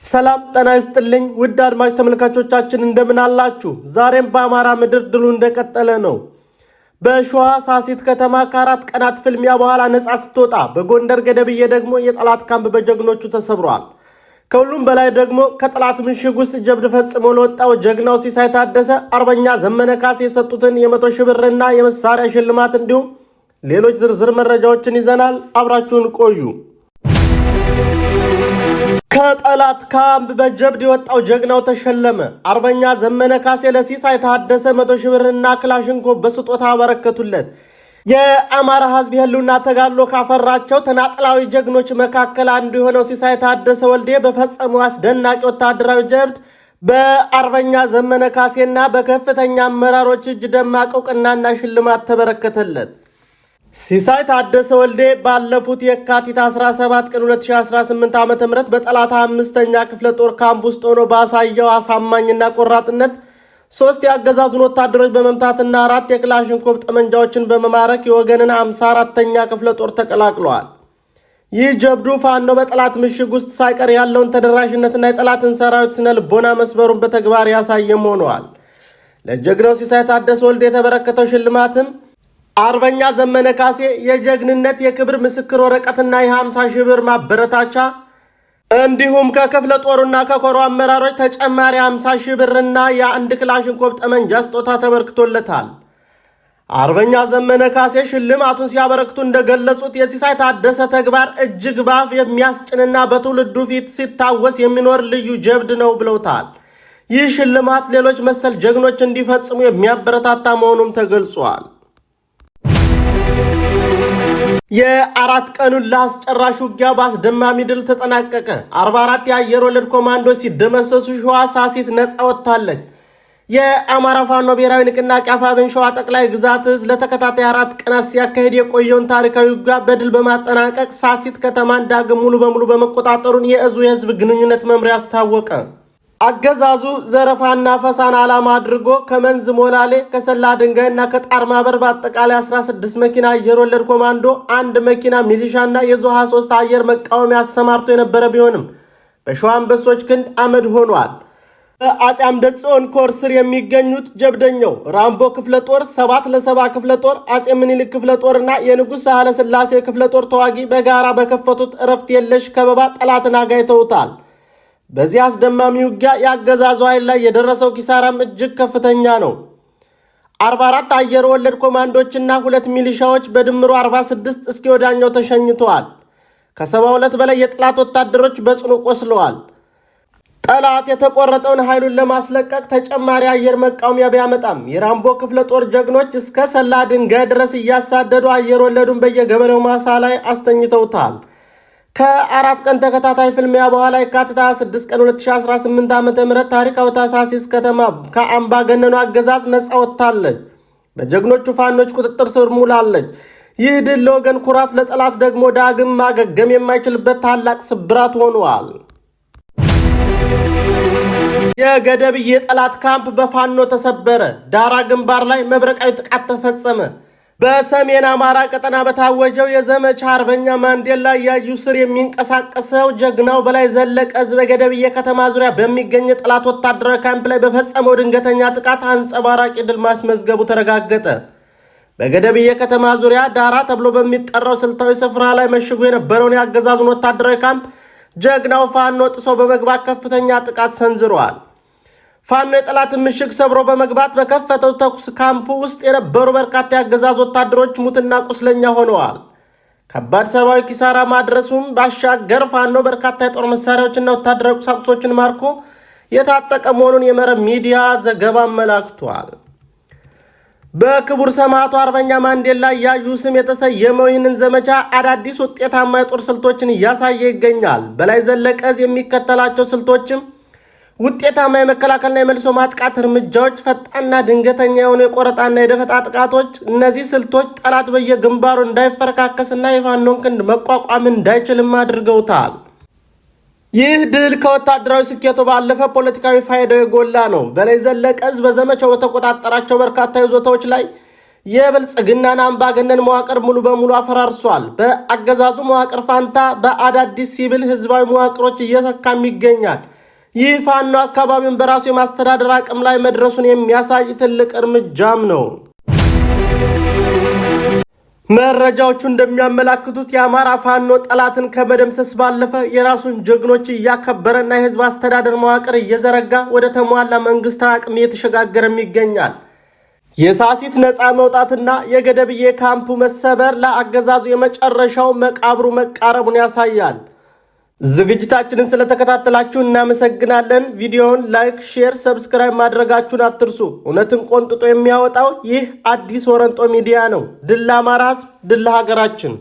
ሰላም ጤና ይስጥልኝ ውድ አድማጭ ተመልካቾቻችን እንደምን አላችሁ? ዛሬም በአማራ ምድር ድሉ እንደቀጠለ ነው። በሸዋ ሳሲት ከተማ ከአራት ቀናት ፍልሚያ በኋላ ነፃ ስትወጣ በጎንደር ገደብዬ ደግሞ የጠላት ካምፕ በጀግኖቹ ተሰብሯል። ከሁሉም በላይ ደግሞ ከጠላት ምሽግ ውስጥ ጀብድ ፈጽሞ ለወጣው ጀግናው ሲሳይ ታደሰ አርበኛ ዘመነ ካሴ የሰጡትን የ100 ሺህ ብርና የመሳሪያ ሽልማት እንዲሁም ሌሎች ዝርዝር መረጃዎችን ይዘናል። አብራችሁን ቆዩ። ከጠላት ካምፕ በጀብድ የወጣው ጀግናው ተሸለመ። አርበኛ ዘመነ ካሴ ለሲሳይ ታደሰ 100 ሺህ ብርና ክላሽንኮቭ በስጦታ አበረከቱለት። የአማራ ሕዝብ የህልውና ተጋድሎ ካፈራቸው ተናጥላዊ ጀግኖች መካከል አንዱ የሆነው ሲሳይ ታደሰ ወልዴ በፈጸመው አስደናቂ ወታደራዊ ጀብድ በአርበኛ ዘመነ ካሴና በከፍተኛ አመራሮች እጅ ደማቅ እውቅናና ሽልማት ተበረከተለት። ሲሳይ ታደሰ ወልዴ ባለፉት የካቲት 17 ቀን 2018 ዓ.ም በጠላት 5ኛ ክፍለ ጦር ካምፕ ውስጥ ሆኖ ባሳየው አሳማኝና ቆራጥነት 3 የአገዛዙን ወታደሮች በመምታትና 4 የክላሽንኮቭ ጠመንጃዎችን በመማረክ የወገንን 54ኛ ክፍለ ጦር ተቀላቅለዋል። ይህ ጀብዱ ፋኖ በጠላት ምሽግ ውስጥ ሳይቀር ያለውን ተደራሽነትና የጠላትን ሰራዊት ስነ ልቦና መስበሩን በተግባር ያሳየም ሆነዋል። ለጀግናው ሲሳይ ታደሰ ወልዴ የተበረከተው ሽልማትም አርበኛ ዘመነ ካሴ የጀግንነት የክብር ምስክር ወረቀትና የ50 ሺህ ብር ማበረታቻ እንዲሁም ከክፍለ ጦሩና ከኮሮ አመራሮች ተጨማሪ 50 ሺህ ብርና የአንድ ክላሽንኮቭ ጠመንጃ ስጦታ ተበርክቶለታል። አርበኛ ዘመነ ካሴ ሽልማቱን ሲያበረክቱ እንደገለጹት የሲሳይ ታደሰ ተግባር እጅግ ባፍ የሚያስጭንና በትውልዱ ፊት ሲታወስ የሚኖር ልዩ ጀብድ ነው ብለውታል። ይህ ሽልማት ሌሎች መሰል ጀግኖች እንዲፈጽሙ የሚያበረታታ መሆኑም ተገልጿል። የአራት ቀኑን ለአስጨራሽ ውጊያ በአስደማሚ ድል ተጠናቀቀ። 44 የአየር ወለድ ኮማንዶች ሲደመሰሱ ሸዋ ሳሲት ነፃ ወጥታለች። የአማራ ፋኖ ብሔራዊ ንቅናቄ አፋብኃኝ ሸዋ ጠቅላይ ግዛት እዝ ለተከታታይ 4 ቀናት ሲያካሄድ የቆየውን ታሪካዊ ውጊያ በድል በማጠናቀቅ ሳሲት ከተማን ዳግም ሙሉ በሙሉ በመቆጣጠሩን የእዙ የህዝብ ግንኙነት መምሪያ አስታወቀ። አገዛዙ ዘረፋና ፈሳን ዓላማ አድርጎ ከመንዝ ሞላሌ ከሰላ ድንጋይና ከጣርማበር በአጠቃላይ 16 መኪና አየር ወለድ ኮማንዶ፣ 1 መኪና ሚሊሻና የዙ 23 አየር መቃወሚያ አሰማርቶ የነበረ ቢሆንም በሸዋ አንበሶች ክንድ አመድ ሆኗል። በአፄ አምደ ጽዮን ኮር ስር የሚገኙት ጀብደኛው ራምቦ ክፍለ ጦር፣ 7 ለ70 ክፍለ ጦር፣ አፄ ምኒልክ ክፍለ ጦርና የንጉሥ ሳህለ ሥላሴ ክፍለ ጦር ተዋጊ በጋራ በከፈቱት እረፍት የለሽ ከበባ ጠላትን አጋይተውታል። በዚህ አስደማሚ ውጊያ የአገዛዙ ኃይል ላይ የደረሰው ኪሳራም እጅግ ከፍተኛ ነው። 44 አየር ወለድ ኮማንዶችና 2 ሚሊሻዎች በድምሩ 46 እስከ ወዳኛው ተሸኝተዋል። ከ72 በላይ የጠላት ወታደሮች በጽኑ ቆስለዋል። ጠላት የተቆረጠውን ኃይሉን ለማስለቀቅ ተጨማሪ አየር መቃወሚያ ቢያመጣም የራምቦ ክፍለ ጦር ጀግኖች እስከ ሰላ ድንጋይ ድረስ እያሳደዱ አየር ወለዱን በየገበሬው ማሳ ላይ አስተኝተውታል። ከ4 ቀን ተከታታይ ፍልሚያ በኋላ የካቲት 26 ቀን 2018 ዓ.ም ታሪካዊቷ ሳሲት ከተማ ከአምባገነኑ አገዛዝ ነፃ ወጥታለች። በጀግኖቹ ፋኖች ቁጥጥር ስር ውላለች። ይህ ድል ለወገን ኩራት፣ ለጠላት ደግሞ ዳግም ማገገም የማይችልበት ታላቅ ስብራት ሆኗል። የገደብዬ ጠላት ካምፕ በፋኖ ተሰበረ። ዳራ ግንባር ላይ መብረቃዊ ጥቃት ተፈጸመ። በሰሜን አማራ ቀጠና በታወጀው የዘመቻ አርበኛ ማንዴላ ያዩ ስር የሚንቀሳቀሰው ጀግናው በላይ ዘለቀ እዝ በገደብዬ ከተማ ዙሪያ በሚገኝ ጠላት ወታደራዊ ካምፕ ላይ በፈጸመው ድንገተኛ ጥቃት አንጸባራቂ ድል ማስመዝገቡ ተረጋገጠ። በገደብዬ ከተማ ዙሪያ ዳራ ተብሎ በሚጠራው ስልታዊ ስፍራ ላይ መሽጎ የነበረውን የአገዛዙን ወታደራዊ ካምፕ ጀግናው ፋኖ ጥሶ በመግባት ከፍተኛ ጥቃት ሰንዝሯል። ፋኖ የጠላትን ምሽግ ሰብሮ በመግባት በከፈተው ተኩስ ካምፑ ውስጥ የነበሩ በርካታ የአገዛዝ ወታደሮች ሙትና ቁስለኛ ሆነዋል። ከባድ ሰብአዊ ኪሳራ ማድረሱም ባሻገር ፋኖ በርካታ የጦር መሳሪያዎችና ወታደራዊ ቁሳቁሶችን ማርኮ የታጠቀ መሆኑን የመረብ ሚዲያ ዘገባ አመላክቷል። በክቡር ሰማዕቱ አርበኛ ማንዴላ ያዩ ስም የተሰየመው ይህንን ዘመቻ አዳዲስ ውጤታማ የጦር ስልቶችን እያሳየ ይገኛል። በላይ ዘለቀ እዝ የሚከተላቸው ስልቶችም ውጤታማ የመከላከልና የመልሶ ማጥቃት እርምጃዎች፣ ፈጣንና ድንገተኛ የሆኑ የቆረጣና የደፈጣ ጥቃቶች። እነዚህ ስልቶች ጠላት በየግንባሩ እንዳይፈረካከስና የፋኖን ክንድ መቋቋም እንዳይችልም አድርገውታል። ይህ ድል ከወታደራዊ ስኬቱ ባለፈ ፖለቲካዊ ፋይዳው የጎላ ነው። በላይ ዘለቀ እዝ በዘመቻው በተቆጣጠራቸው በርካታ ይዞታዎች ላይ የብልጽግናን አምባገነን መዋቅር ሙሉ በሙሉ አፈራርሷል። በአገዛዙ መዋቅር ፋንታ በአዳዲስ ሲቪል ህዝባዊ መዋቅሮች እየተካም ይገኛል። ይህ ፋኖ አካባቢውን በራሱ የማስተዳደር አቅም ላይ መድረሱን የሚያሳይ ትልቅ እርምጃም ነው። መረጃዎቹ እንደሚያመላክቱት የአማራ ፋኖ ጠላትን ከመደምሰስ ባለፈ የራሱን ጀግኖች እያከበረና የህዝብ አስተዳደር መዋቅር እየዘረጋ ወደ ተሟላ መንግስታዊ አቅም እየተሸጋገረም ይገኛል። የሳሲት ነፃ መውጣትና የገደብዬ ካምፑ መሰበር ለአገዛዙ የመጨረሻው መቃብሩ መቃረቡን ያሳያል። ዝግጅታችንን ስለተከታተላችሁ እናመሰግናለን። ቪዲዮውን ላይክ፣ ሼር፣ ሰብስክራይብ ማድረጋችሁን አትርሱ። እውነትን ቆንጥጦ የሚያወጣው ይህ አዲስ ወረንጦ ሚዲያ ነው። ድል ለአማራ ህዝብ፣ ድል ለሀገራችን።